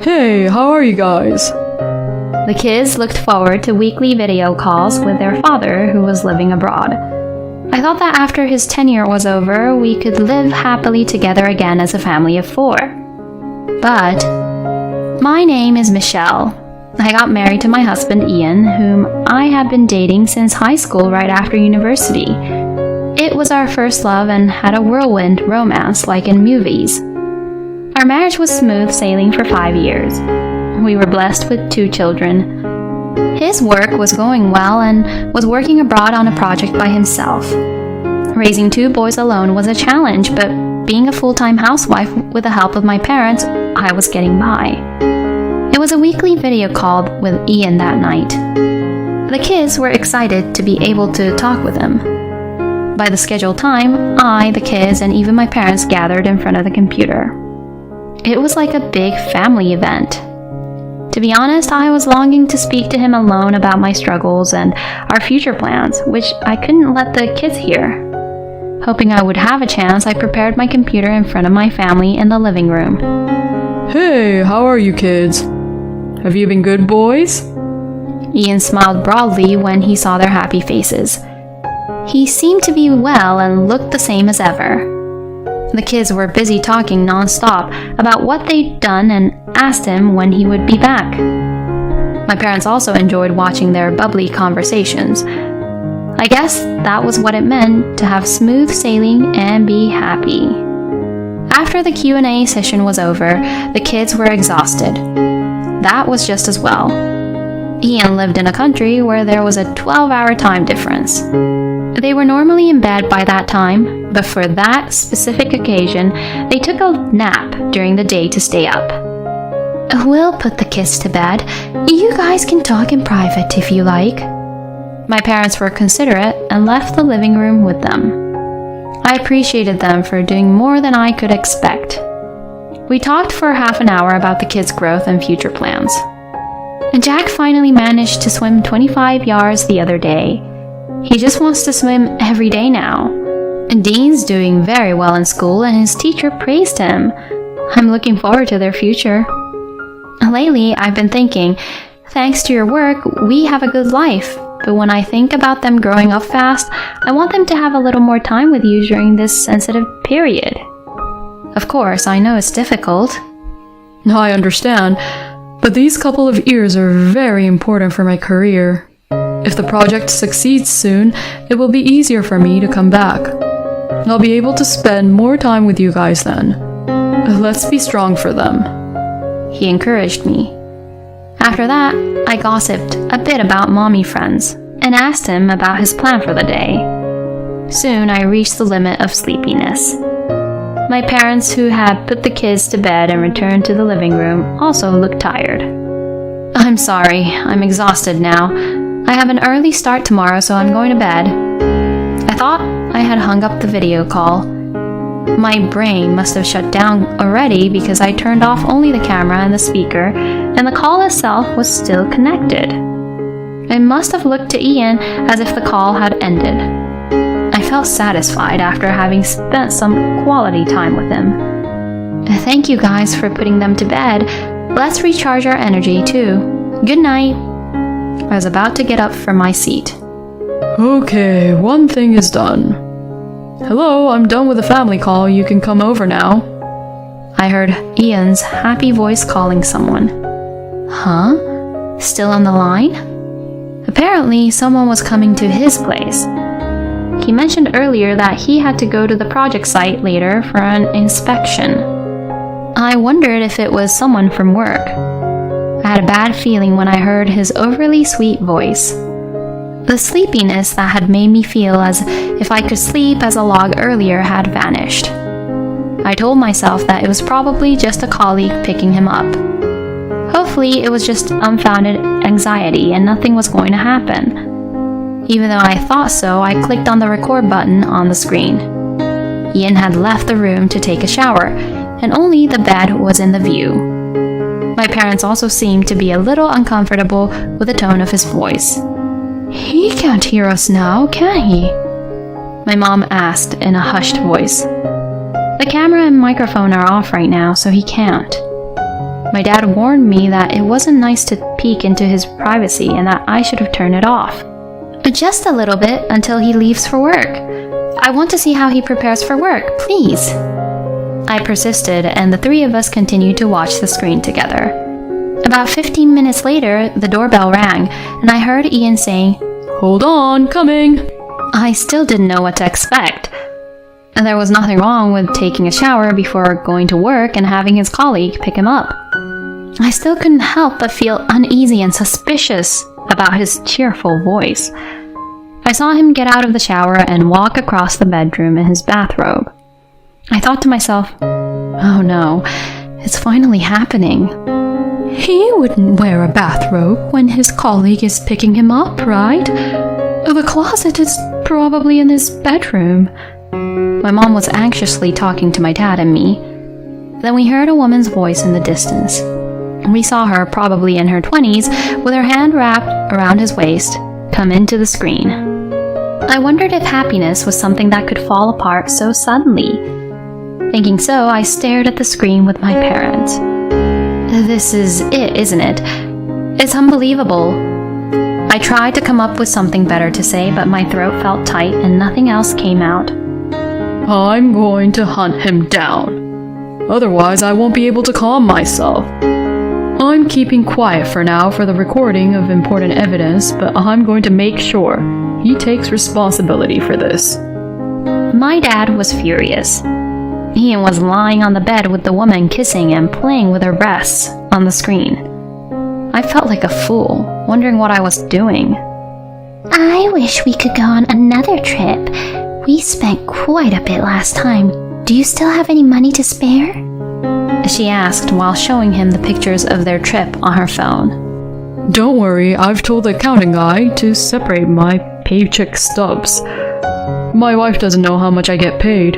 Hey, how are you guys? The kids looked forward to weekly video calls with their father, who was living abroad. I thought that after his tenure was over, we could live happily together again as a family of 4. But my name is Michelle. I got married to my husband Ian, whom I had been dating since high school right after university. It was our first love and had a whirlwind romance like in movies. Our marriage was smooth sailing for 5 years. We were blessed with 2 children. His work was going well and was working abroad on a project by himself. Raising 2 boys alone was a challenge, but being a full-time housewife with the help of my parents, I was getting by. It was a weekly video call with Ian that night. The kids were excited to be able to talk with him. By the scheduled time, I, the kids, and even my parents gathered in front of the computer. It was like a big family event. To be honest, I was longing to speak to him alone about my struggles and our future plans, which I couldn't let the kids hear. Hoping I would have a chance, I prepared my computer in front of my family in the living room. Hey, how are you kids? Have you been good boys? Ian smiled broadly when he saw their happy faces. He seemed to be well and looked the same as ever. The kids were busy talking non-stop about what they'd done and asked him when he would be back. My parents also enjoyed watching their bubbly conversations. I guess that was what it meant to have smooth sailing and be happy. After the Q&A session was over, the kids were exhausted. That was just as well. Ian lived in a country where there was a 12-hour time difference. They were normally in bed by that time, but for that specific occasion, they took a nap during the day to stay up. We'll put the kids to bed. You guys can talk in private if you like. My parents were considerate and left the living room with them. I appreciated them for doing more than I could expect. We talked for half an hour about the kids' growth and future plans. And Jack finally managed to swim 25 yards the other day. He just wants to swim every day now. And Dean's doing very well in school and his teacher praised him. I'm looking forward to their future. Lately, I've been thinking, thanks to your work, we have a good life. But when I think about them growing up fast, I want them to have a little more time with you during this sensitive period. Of course, I know it's difficult. I understand, but these couple of years are very important for my career. If the project succeeds soon, it will be easier for me to come back. I'll be able to spend more time with you guys then. Let's be strong for them. He encouraged me. After that, I gossiped a bit about mommy friends and asked him about his plan for the day. Soon I reached the limit of sleepiness. My parents, who had put the kids to bed and returned to the living room, also looked tired. I'm sorry, I'm exhausted now. I have an early start tomorrow, so I'm going to bed. I thought I had hung up the video call. My brain must have shut down already because I turned off only the camera and the speaker, and the call itself was still connected. I must have looked to Ian as if the call had ended. I felt satisfied after having spent some quality time with him. Thank you guys for putting them to bed. Let's recharge our energy too. Good night. I was about to get up from my seat. Okay, one thing is done. Hello, I'm done with the family call. You can come over now. I heard Ian's happy voice calling someone. Huh? Still on the line? Apparently, someone was coming to his place. He mentioned earlier that he had to go to the project site later for an inspection. I wondered if it was someone from work. I had a bad feeling when I heard his overly sweet voice. The sleepiness that had made me feel as if I could sleep as a log earlier had vanished. I told myself that it was probably just a colleague picking him up. Hopefully, it was just unfounded anxiety and nothing was going to happen. Even though I thought so, I clicked on the record button on the screen. Ian had left the room to take a shower, and only the bed was in the view. My parents also seemed to be a little uncomfortable with the tone of his voice. He can't hear us now, can he? My mom asked in a hushed voice. The camera and microphone are off right now, so he can't. My dad warned me that it wasn't nice to peek into his privacy and that I should have turned it off. Just a little bit until he leaves for work. I want to see how he prepares for work, please. I persisted, and the three of us continued to watch the screen together. About 15 minutes later, the doorbell rang, and I heard Ian saying, "Hold on, coming." I still didn't know what to expect. And there was nothing wrong with taking a shower before going to work and having his colleague pick him up. I still couldn't help but feel uneasy and suspicious about his cheerful voice. I saw him get out of the shower and walk across the bedroom in his bathrobe. I thought to myself, oh no, it's finally happening. He wouldn't wear a bathrobe when his colleague is picking him up, right? The closet is probably in his bedroom. My mom was anxiously talking to my dad and me. Then we heard a woman's voice in the distance. We saw her, probably in her 20s, with her hand wrapped around his waist, come into the screen. I wondered if happiness was something that could fall apart so suddenly. Thinking so, I stared at the screen with my parents. This is it, isn't it? It's unbelievable. I tried to come up with something better to say, but my throat felt tight and nothing else came out. I'm going to hunt him down. Otherwise, I won't be able to calm myself. I'm keeping quiet for now for the recording of important evidence, but I'm going to make sure he takes responsibility for this. My dad was furious. Ian was lying on the bed with the woman kissing and playing with her breasts on the screen. I felt like a fool, wondering what I was doing. I wish we could go on another trip. We spent quite a bit last time. Do you still have any money to spare? She asked while showing him the pictures of their trip on her phone. Don't worry, I've told the accounting guy to separate my paycheck stubs. My wife doesn't know how much I get paid.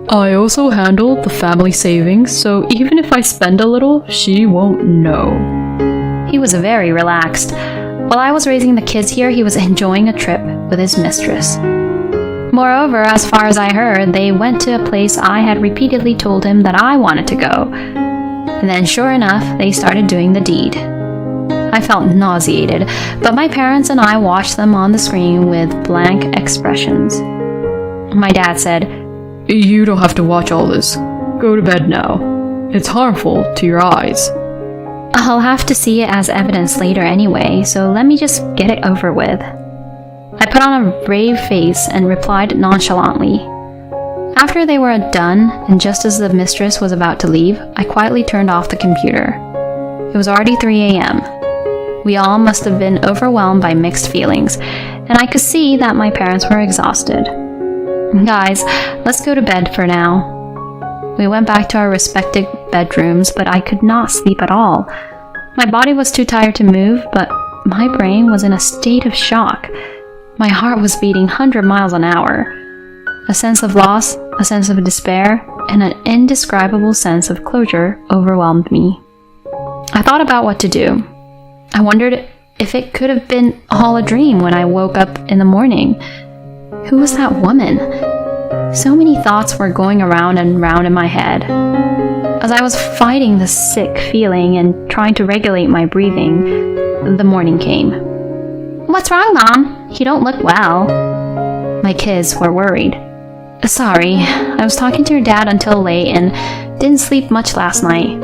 I also handle the family savings, so even if I spend a little, she won't know. He was very relaxed. While I was raising the kids here, he was enjoying a trip with his mistress. Moreover, as far as I heard, they went to a place I had repeatedly told him that I wanted to go. And then, sure enough, they started doing the deed. I felt nauseated, but my parents and I watched them on the screen with blank expressions. My dad said, "You don't have to watch all this. Go to bed now. It's harmful to your eyes." I'll have to see it as evidence later anyway, so let me just get it over with. I put on a brave face and replied nonchalantly. After they were done, and just as the mistress was about to leave, I quietly turned off the computer. It was already 3 a.m. We all must have been overwhelmed by mixed feelings, and I could see that my parents were exhausted. Guys, let's go to bed for now. We went back to our respective bedrooms, but I could not sleep at all. My body was too tired to move, but my brain was in a state of shock. My heart was beating 100 miles an hour. A sense of loss, a sense of despair, and an indescribable sense of closure overwhelmed me. I thought about what to do. I wondered if it could have been all a dream when I woke up in the morning. Who was that woman? So many thoughts were going around and round in my head. As I was fighting the sick feeling and trying to regulate my breathing, the morning came. What's wrong, Mom? You don't look well. My kids were worried. Sorry, I was talking to your dad until late and didn't sleep much last night.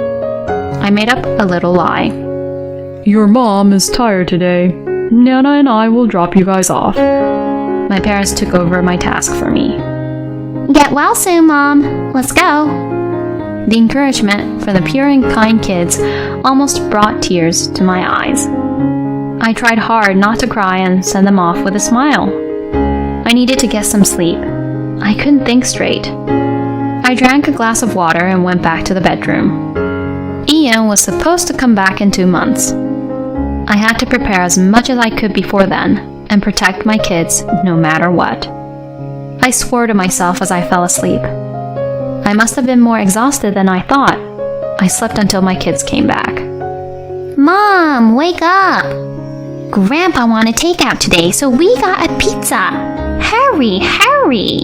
I made up a little lie. Your mom is tired today. Nana and I will drop you guys off. My parents took over my task for me. Get well soon, Mom. Let's go. The encouragement from the pure and kind kids almost brought tears to my eyes. I tried hard not to cry and send them off with a smile. I needed to get some sleep. I couldn't think straight. I drank a glass of water and went back to the bedroom. Ian was supposed to come back in 2 months. I had to prepare as much as I could before then and protect my kids no matter what. I swore to myself as I fell asleep. I must have been more exhausted than I thought. I slept until my kids came back. Mom, wake up. Grandpa wanted takeout today, so we got a pizza. Hurry, hurry.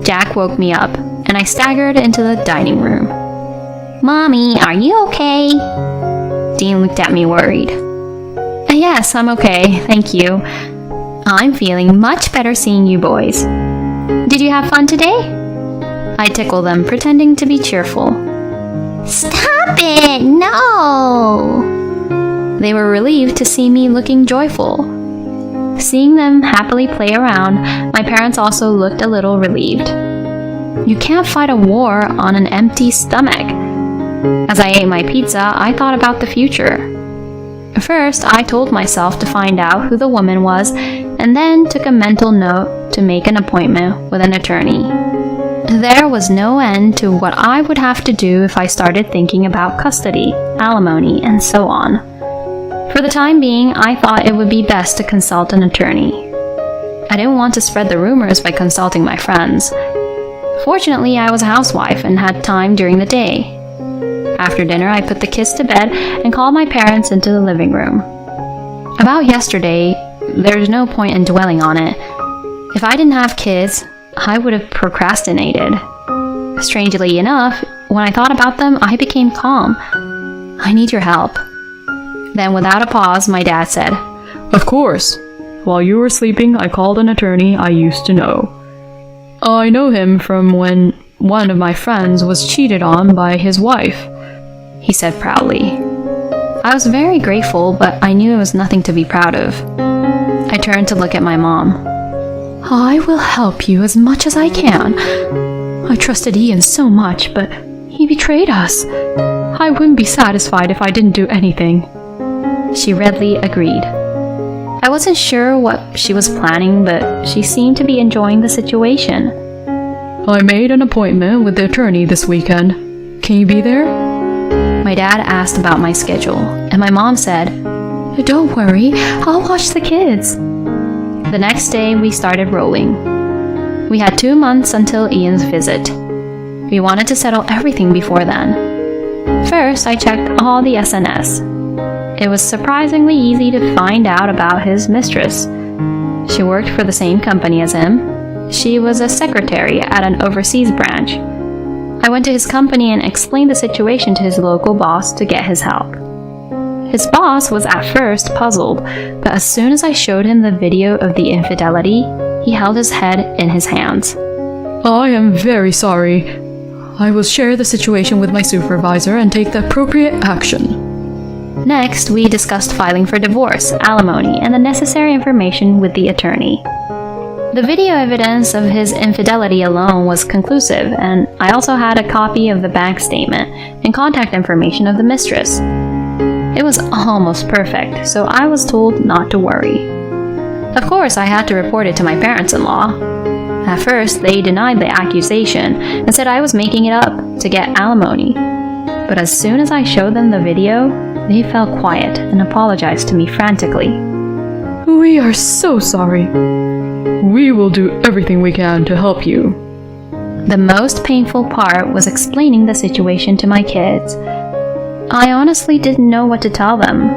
Jack woke me up, and I staggered into the dining room. Mommy, are you okay? Dean looked at me worried. Yes, I'm okay, thank you. I'm feeling much better seeing you boys. Did you have fun today? I tickled them, pretending to be cheerful. Stop it! No! They were relieved to see me looking joyful. Seeing them happily play around, my parents also looked a little relieved. You can't fight a war on an empty stomach. As I ate my pizza, I thought about the future. First, I told myself to find out who the woman was, and then took a mental note to make an appointment with an attorney. There was no end to what I would have to do if I started thinking about custody, alimony, and so on. For the time being, I thought it would be best to consult an attorney. I didn't want to spread the rumors by consulting my friends. Fortunately, I was a housewife and had time during the day. After dinner, I put the kids to bed and called my parents into the living room. About yesterday, there's no point in dwelling on it. If I didn't have kids, I would have procrastinated. Strangely enough, when I thought about them, I became calm. I need your help. Then, without a pause, my dad said, Of course. While you were sleeping, I called an attorney I used to know. I know him from when one of my friends was cheated on by his wife, he said proudly. I was very grateful, but I knew it was nothing to be proud of. I turned to look at my mom. I will help you as much as I can. I trusted Ian so much, but he betrayed us. I wouldn't be satisfied if I didn't do anything. She readily agreed. I wasn't sure what she was planning, but she seemed to be enjoying the situation. I made an appointment with the attorney this weekend. Can you be there? My dad asked about my schedule, and my mom said, Don't worry, I'll watch the kids. The next day, we started rolling. We had 2 months until Ian's visit. We wanted to settle everything before then. First, I checked all the SNS. It was surprisingly easy to find out about his mistress. She worked for the same company as him. She was a secretary at an overseas branch. I went to his company and explained the situation to his local boss to get his help. His boss was at first puzzled, but as soon as I showed him the video of the infidelity, he held his head in his hands. I am very sorry. I will share the situation with my supervisor and take the appropriate action. Next, we discussed filing for divorce, alimony, and the necessary information with the attorney. The video evidence of his infidelity alone was conclusive, and I also had a copy of the bank statement and contact information of the mistress. It was almost perfect, so I was told not to worry. Of course, I had to report it to my parents-in-law. At first, they denied the accusation and said I was making it up to get alimony. But as soon as I showed them the video, they fell quiet and apologized to me frantically. We are so sorry. We will do everything we can to help you. The most painful part was explaining the situation to my kids. I honestly didn't know what to tell them.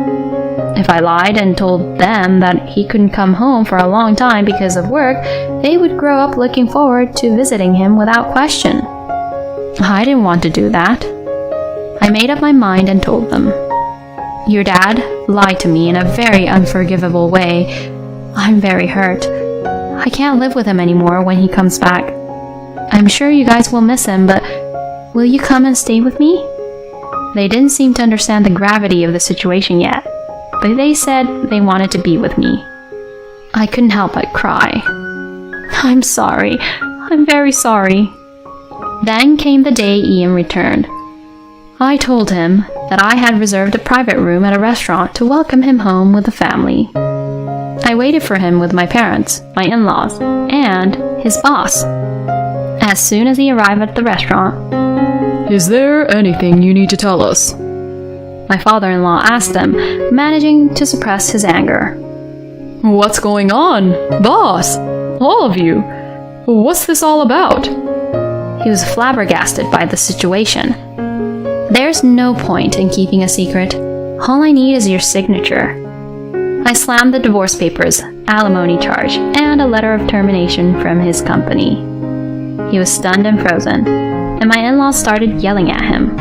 If I lied and told them that he couldn't come home for a long time because of work, they would grow up looking forward to visiting him without question. I didn't want to do that. I made up my mind and told them. Your dad lied to me in a very unforgivable way. I'm very hurt. I can't live with him anymore when he comes back. I'm sure you guys will miss him, but will you come and stay with me? They didn't seem to understand the gravity of the situation yet, but they said they wanted to be with me. I couldn't help but cry. I'm sorry. I'm very sorry. Then came the day Ian returned. I told him that I had reserved a private room at a restaurant to welcome him home with the family. I waited for him with my parents, my in-laws, and his boss. As soon as he arrived at the restaurant, Is there anything you need to tell us? My father-in-law asked him, managing to suppress his anger. What's going on? Boss! All of you! What's this all about? He was flabbergasted by the situation. There's no point in keeping a secret. All I need is your signature. I slammed the divorce papers, alimony charge, and a letter of termination from his company. He was stunned and frozen, and my in-laws started yelling at him.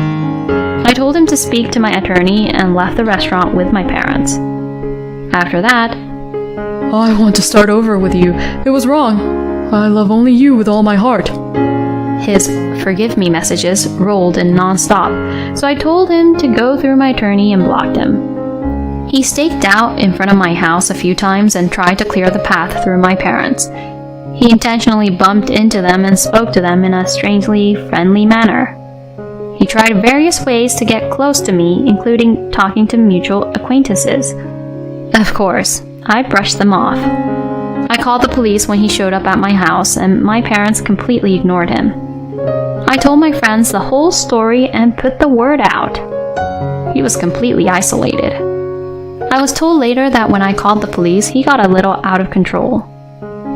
I told him to speak to my attorney and left the restaurant with my parents. After that, I want to start over with you. It was wrong. I love only you with all my heart. his forgive me messages rolled in non-stop, so I told him to go through my attorney and blocked him. He staked out in front of my house a few times and tried to clear the path through my parents. He intentionally bumped into them and spoke to them in a strangely friendly manner. He tried various ways to get close to me, including talking to mutual acquaintances. Of course, I brushed them off. I called the police when he showed up at my house, and my parents completely ignored him. I told my friends the whole story and put the word out. He was completely isolated. I was told later that when I called the police, he got a little out of control.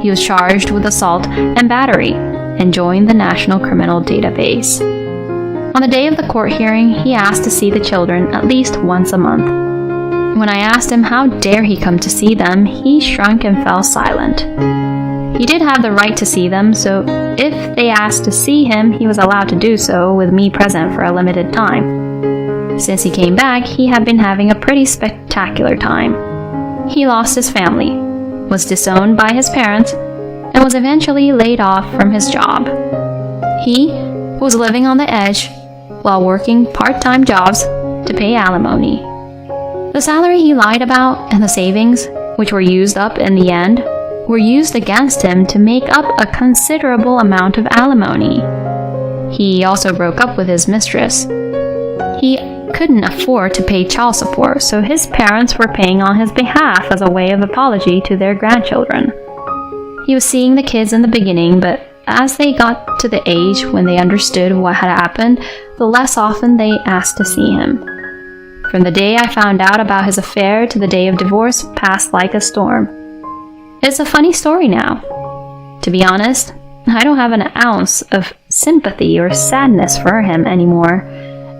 He was charged with assault and battery and joined the National Criminal Database. On the day of the court hearing, he asked to see the children at least once a month. When I asked him how dare he come to see them, he shrunk and fell silent. He did have the right to see them, so if they asked to see him, he was allowed to do so with me present for a limited time. Since he came back, he had been having a pretty spectacular time. He lost his family, was disowned by his parents, and was eventually laid off from his job. He was living on the edge while working part-time jobs to pay alimony. The salary he lied about and the savings, which were used up in the end, were used against him to make up a considerable amount of alimony. He also broke up with his mistress. He couldn't afford to pay child support, so his parents were paying on his behalf as a way of apology to their grandchildren. He was seeing the kids in the beginning, but as they got to the age when they understood what had happened, the less often they asked to see him. From the day I found out about his affair to the day of divorce passed like a storm. It's a funny story now. To be honest, I don't have an ounce of sympathy or sadness for him anymore,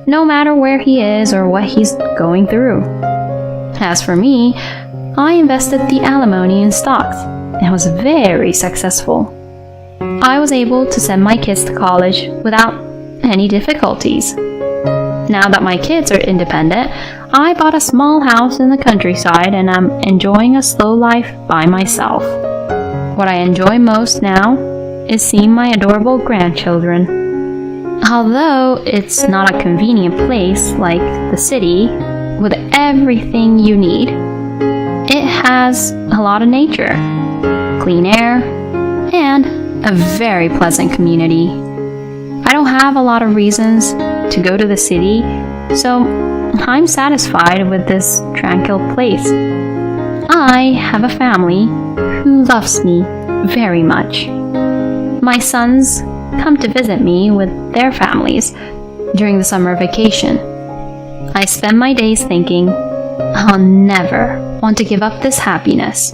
no matter where he is or what he's going through. As for me, I invested the alimony in stocks and was very successful. I was able to send my kids to college without any difficulties. Now that my kids are independent, I bought a small house in the countryside and I'm enjoying a slow life by myself. What I enjoy most now is seeing my adorable grandchildren. Although it's not a convenient place like the city with everything you need, it has a lot of nature, clean air, and a very pleasant community. I don't have a lot of reasons to go to the city, so I'm satisfied with this tranquil place. I have a family who loves me very much. My sons come to visit me with their families during the summer vacation. I spend my days thinking, I'll never want to give up this happiness.